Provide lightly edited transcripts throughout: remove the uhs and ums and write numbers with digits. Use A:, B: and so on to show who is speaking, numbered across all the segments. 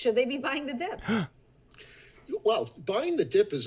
A: Should they be buying the dip?
B: Well, buying the dip is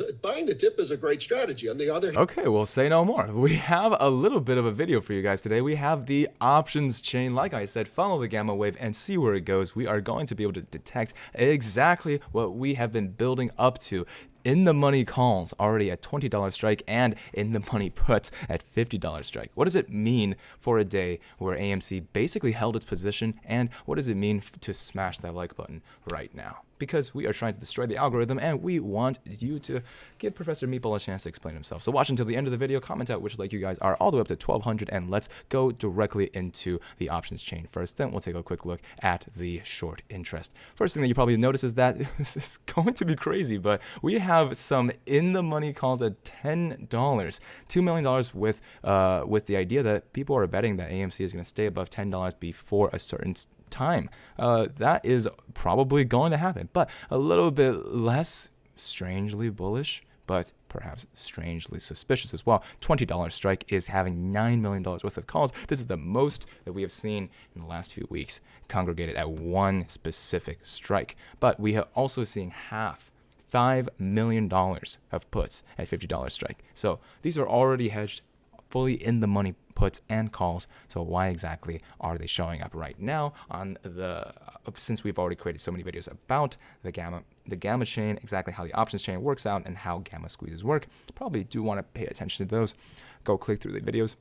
B: a great strategy. On the other hand,
C: Okay, well, say no more. We have a little bit of a video for you guys today. We have the options chain. Like I said, follow the gamma wave and see where it goes. We are going to be able to detect exactly what we have been building up to. In the money calls already at $20 strike and in the money puts at $50 strike. What does it mean for a day where AMC basically held its position, and what does it mean to smash that like button right now? Because we are trying to destroy the algorithm and we want you to give Professor Meatball a chance to explain himself. So watch until the end of the video, comment out which like you guys are all the way up to 1200, and let's go directly into the options chain first. Then we'll take a quick look at the short interest. First thing that you probably notice is that this is going to be crazy, but we have some in the money calls at $10, $2 million with the idea that people are betting that AMC is going to stay above $10 before a certain time. That is probably going to happen, but a little bit less strangely bullish, but perhaps strangely suspicious as well. $20 strike is having $9 million worth of calls. This is the most that we have seen in the last few weeks congregated at one specific strike. But we are also seeing $5 million of puts at $50 strike. So these are already hedged, fully in the money puts and calls. So why exactly are they showing up right now on the since we've already created so many videos about the gamma chain, exactly how the options chain works out and how gamma squeezes work? Probably do want to pay attention to those. Go click through the videos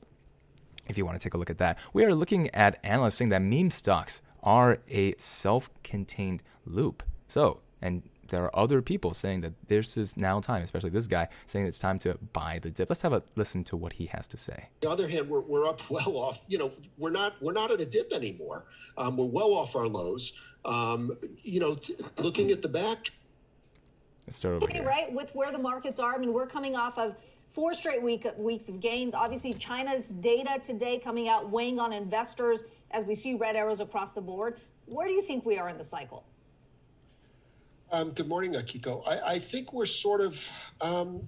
C: if you want to take a look at that. We are looking at analysts saying that meme stocks are a self-contained loop. So, and there are other people saying that this is now time, especially this guy saying it's time to buy the dip. Let's have a listen to what he has to say.
B: On the other hand, we're up well off. We're not at a dip anymore. We're well off our lows. Looking at the back.
C: Let's start over here.
A: Right, with where the markets are. I mean, we're coming off of 4 straight weeks of gains. Obviously, China's data today coming out weighing on investors as we see red arrows across the board. Where do you think we are in the cycle?
B: Good morning, Kiko. I think we're sort of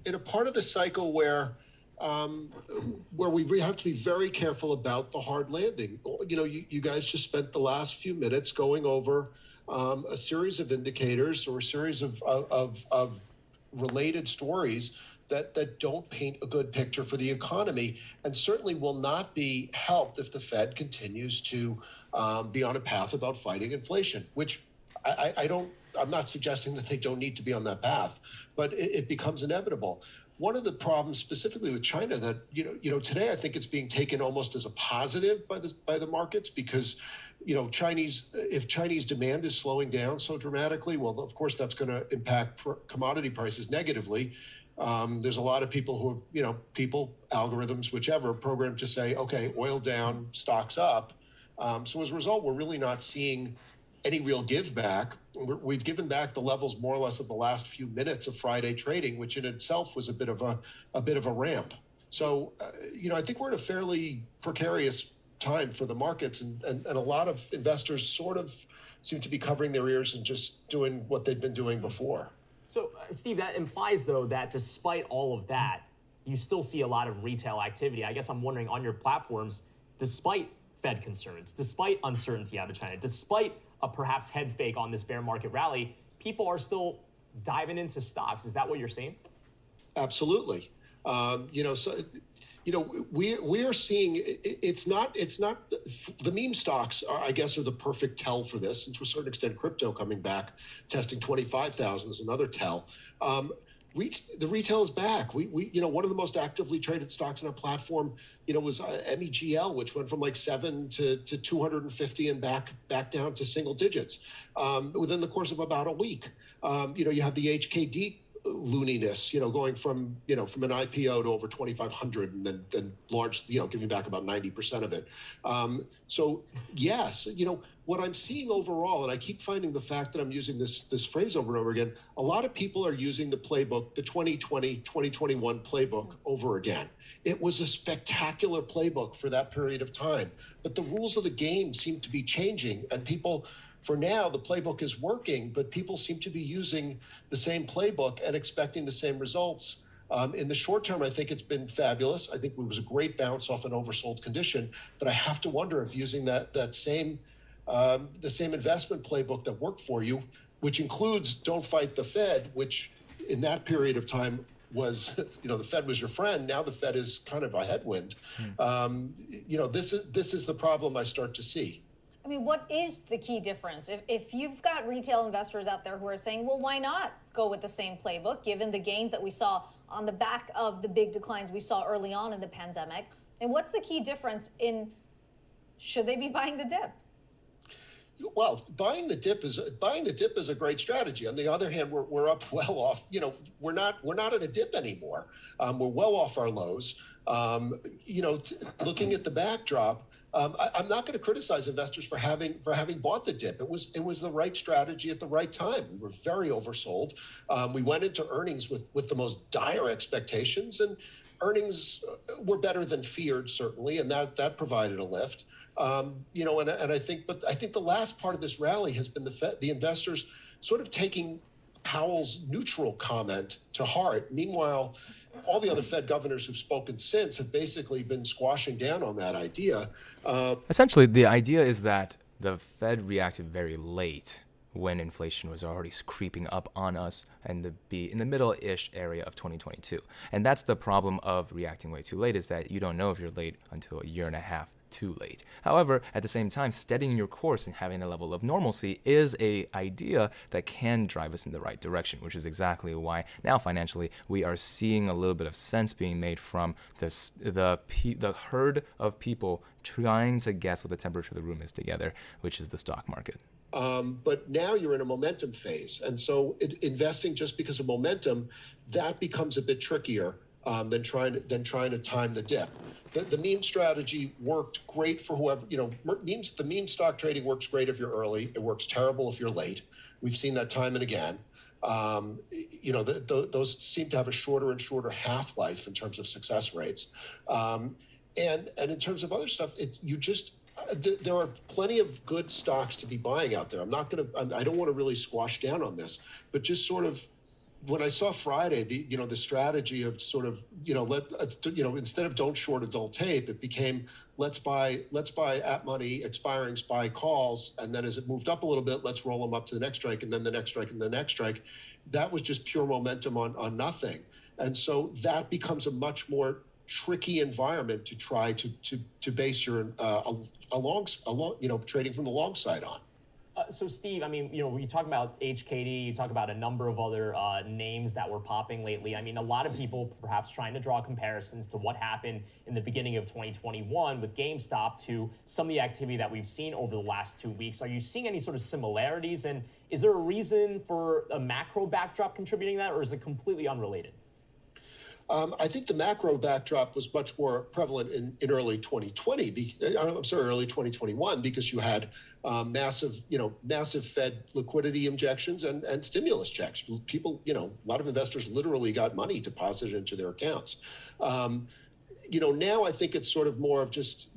B: in a part of the cycle where we have to be very careful about the hard landing. You guys just spent the last few minutes going over a series of indicators or a series of related stories that don't paint a good picture for the economy, and certainly will not be helped if the Fed continues to be on a path about fighting inflation, which I'm not suggesting that they don't need to be on that path, but it becomes inevitable. One of the problems specifically with China that, today I think it's being taken almost as a positive by the markets because, if Chinese demand is slowing down so dramatically, well, of course, that's going to impact commodity prices negatively. There's a lot of people who have, algorithms, whichever, programmed to say, okay, oil down, stocks up. So as a result, we're really not seeing any real give back. We've given back the levels more or less of the last few minutes of Friday trading, which in itself was a bit of a ramp. So, I think we're in a fairly precarious time for the markets, and a lot of investors sort of seem to be covering their ears and just doing what they've been doing before.
D: So, Steve, that implies, though, that despite all of that, you still see a lot of retail activity. I guess I'm wondering, on your platforms, despite Fed concerns, despite uncertainty out of China, despite a perhaps head fake on this bear market rally, people are still diving into stocks. Is that what you're seeing?
B: Absolutely. We are seeing it's not the meme stocks are, I guess, are the perfect tell for this, and to a certain extent crypto coming back testing 25,000 is another tell. The retail is back. We one of the most actively traded stocks on our platform, was MEGL, which went from like 7 to 250 and back down to single digits within the course of about a week. You have the HKD looniness, going from an IPO to over 2,500 and then large, giving back about 90% of it. So yes, what I'm seeing overall, and I keep finding the fact that I'm using this phrase over and over again, a lot of people are using the playbook, the 2020, 2021 playbook over again. It was a spectacular playbook for that period of time, but the rules of the game seem to be changing, and people, for now, the playbook is working, but people seem to be using the same playbook and expecting the same results. In the short term, I think it's been fabulous. I think it was a great bounce off an oversold condition, but I have to wonder if using that same the same investment playbook that worked for you, which includes don't fight the Fed, which in that period of time was, the Fed was your friend. Now the Fed is kind of a headwind. This is the problem I start to see.
A: I mean, what is the key difference? If you've got retail investors out there who are saying, well, why not go with the same playbook, given the gains that we saw on the back of the big declines we saw early on in the pandemic? And what's the key difference in, should they be buying the dip?
B: Well, buying the dip is a great strategy. On the other hand, we're up well off. We're not at a dip anymore. We're well off our lows. Looking at the backdrop, I'm not going to criticize investors for having bought the dip. It was the right strategy at the right time. We were very oversold. We went into earnings with the most dire expectations, and earnings were better than feared, certainly, and that provided a lift. I think the last part of this rally has been the investors sort of taking Powell's neutral comment to heart. Meanwhile, all the other Fed governors who've spoken since have basically been squashing down on that idea.
C: Essentially, the idea is that the Fed reacted very late when inflation was already creeping up on us and be in the middle-ish area of 2022. And that's the problem of reacting way too late, is that you don't know if you're late until a year and a half too late. However, at the same time, steadying your course and having a level of normalcy is a idea that can drive us in the right direction, which is exactly why now financially we are seeing a little bit of sense being made from the herd of people trying to guess what the temperature of the room is together, which is the stock market.
B: But now you're in a momentum phase. And so investing just because of momentum, that becomes a bit trickier than trying to time the dip. The meme strategy worked great for whoever, the meme stock trading works great if you're early. It works terrible if you're late. We've seen that time and again. Those seem to have a shorter and shorter half-life in terms of success rates. And in terms of other stuff, there are plenty of good stocks to be buying out there. I don't want to really squash down on this, but just sort of, when I saw Friday, the strategy of sort of, instead of don't short adult tape, it became let's buy at money expiring SPY calls, and then as it moved up a little bit, let's roll them up to the next strike, and then the next strike, and the next strike. That was just pure momentum on nothing, and so that becomes a much more tricky environment to try to base your trading from the long side on.
D: So Steve, you talk about HKD, you talk about a number of other names that were popping lately. A lot of people perhaps trying to draw comparisons to what happened in the beginning of 2021 with GameStop to some of the activity that we've seen over the last 2 weeks. Are you seeing any sort of similarities? And is there a reason for a macro backdrop contributing to that, or is it completely unrelated?
B: I think the macro backdrop was much more prevalent in early 2020. Early 2021, because you had massive Fed liquidity injections and stimulus checks. People, a lot of investors literally got money deposited into their accounts. Now I think it's sort of more of just,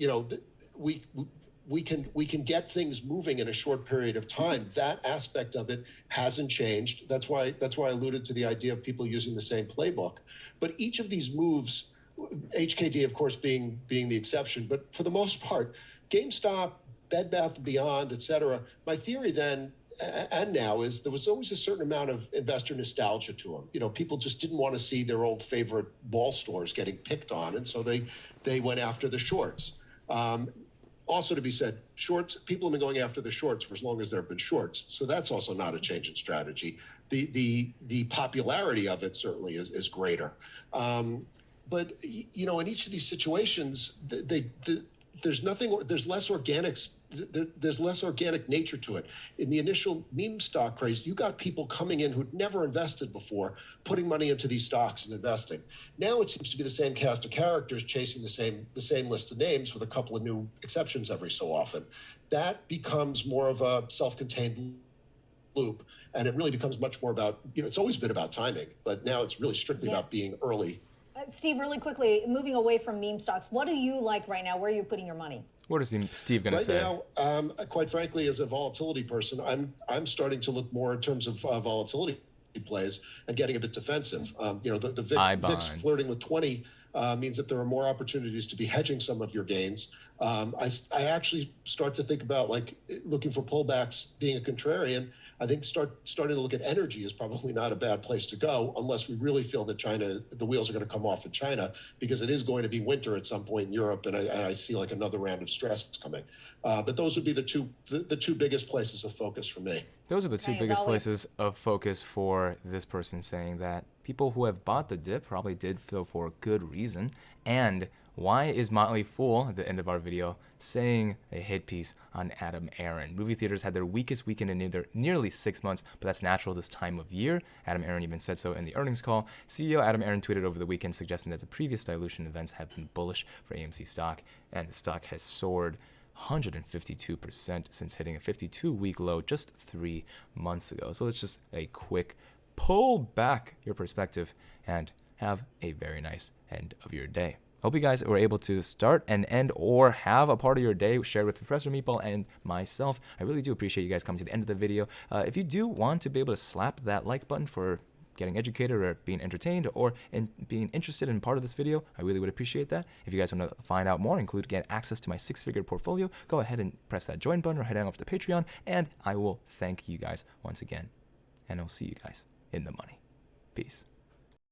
B: we can get things moving in a short period of time. That aspect of it hasn't changed. That's why I alluded to the idea of people using the same playbook. But each of these moves, HKD, of course, being the exception, but for the most part, GameStop, Bed Bath & Beyond, et cetera, my theory then and now is there was always a certain amount of investor nostalgia to them. People just didn't want to see their old favorite mall stores getting picked on, and so they went after the shorts. Also to be said, shorts, people have been going after the shorts for as long as there have been shorts. So that's also not a change in strategy. The popularity of it certainly is greater. But in each of these situations, there's less organic nature to it. In the initial meme stock craze, you got people coming in who'd never invested before, putting money into these stocks and investing. Now it seems to be the same cast of characters chasing the same list of names with a couple of new exceptions every so often. That becomes more of a self-contained loop, and it really becomes much more about, it's always been about timing, but now it's really strictly about being early.
A: Steve, really quickly, moving away from meme stocks, what do you like right now? Where are you putting your money?
C: What is Steve going to say?
B: Right now, quite frankly, as a volatility person, I'm starting to look more in terms of volatility plays and getting a bit defensive. The VIX flirting with 20 means that there are more opportunities to be hedging some of your gains. I actually start to think about like looking for pullbacks, being a contrarian. I think starting to look at energy is probably not a bad place to go unless we really feel that the wheels are going to come off in China, because it is going to be winter at some point in Europe, and I see like another round of stress coming. But those would be the two biggest places of focus for me.
C: Those are the two
A: Okay,
C: biggest
A: Zoe.
C: places of focus for this person, saying that people who have bought the dip probably did so for a good reason. And why is Motley Fool, at the end of our video, saying a hit piece on Adam Aaron? Movie theaters had their weakest weekend in nearly 6 months, but that's natural this time of year. Adam Aaron even said so in the earnings call. CEO Adam Aaron tweeted over the weekend suggesting that the previous dilution events have been bullish for AMC stock, and the stock has soared 152% since hitting a 52-week low just 3 months ago. So let's just a quick pull back your perspective and have a very nice end of your day. Hope you guys were able to start and end or have a part of your day shared with Professor Meatball and myself. I really do appreciate you guys coming to the end of the video. If you do want to be able to slap that like button for getting educated or being entertained or being interested in part of this video, I really would appreciate that. If you guys want to find out more, get access to my 6-figure portfolio, go ahead and press that join button or head on over to Patreon, and I will thank you guys once again. And I'll see you guys in the money. Peace.